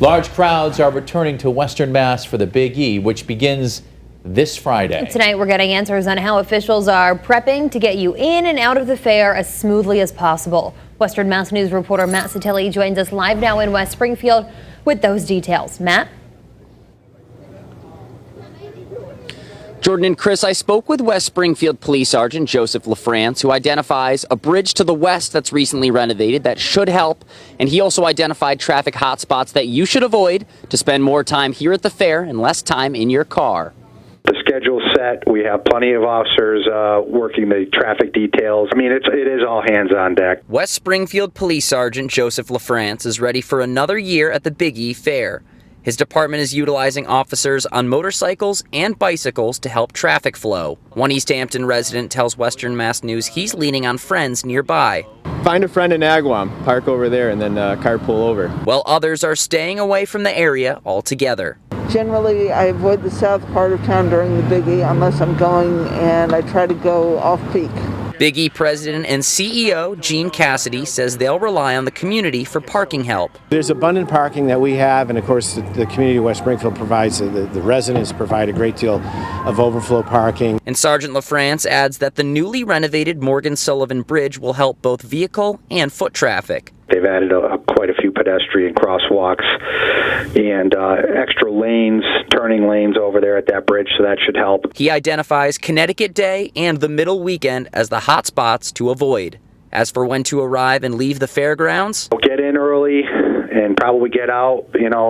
Large crowds are returning to Western Mass for the Big E, which begins this Friday. Tonight, we're getting answers on how officials are prepping to get you in and out of the fair as smoothly as possible. Western Mass News reporter Matt Satilli joins us live now in West Springfield with those details. Matt? Jordan and Chris, I spoke with West Springfield Police Sergeant Joseph LaFrance, who identifies a bridge to the west that's recently renovated that should help. And he also identified traffic hotspots that you should avoid to spend more time here at the fair and less time in your car. The schedule's set. We have plenty of officers working the traffic details. I mean, it is all hands on deck. West Springfield Police Sergeant Joseph LaFrance is ready for another year at the Big E Fair. His department is utilizing officers on motorcycles and bicycles to help traffic flow. One East Hampton resident tells Western Mass News he's leaning on friends nearby. Find a friend in Agawam, park over there, and then carpool over. While others are staying away from the area altogether. Generally, I avoid the south part of town during the Big E unless I'm going, and I try to go off-peak. Big E President and CEO Gene Cassidy says they'll rely on the community for parking help. There's abundant parking that we have, and of course the community of West Springfield provides, the residents provide a great deal of overflow parking. And Sergeant LaFrance adds that the newly renovated Morgan Sullivan Bridge will help both vehicle and foot traffic. They've added quite a few pedestrian crosswalks and extra lanes, turning lanes over there at that bridge, so that should help. He identifies Connecticut Day and the middle weekend as the hot spots to avoid. As for when to arrive and leave the fairgrounds, we'll get in early and probably get out,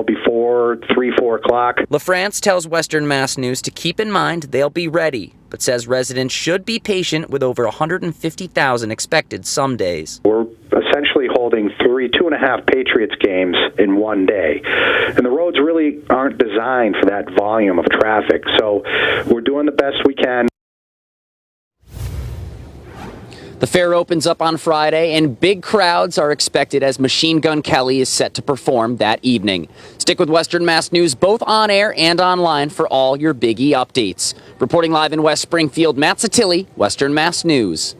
before 3, 4 o'clock. LaFrance tells Western Mass News to keep in mind they'll be ready, but says residents should be patient with over 150,000 expected some days. We're essentially holding 2.5 Patriots games in one day. And the roads really aren't designed for that volume of traffic. So we're doing the best we can. The fair opens up on Friday, and big crowds are expected as Machine Gun Kelly is set to perform that evening. Stick with Western Mass News both on air and online for all your Big E updates. Reporting live in West Springfield, Matt Satilli, Western Mass News.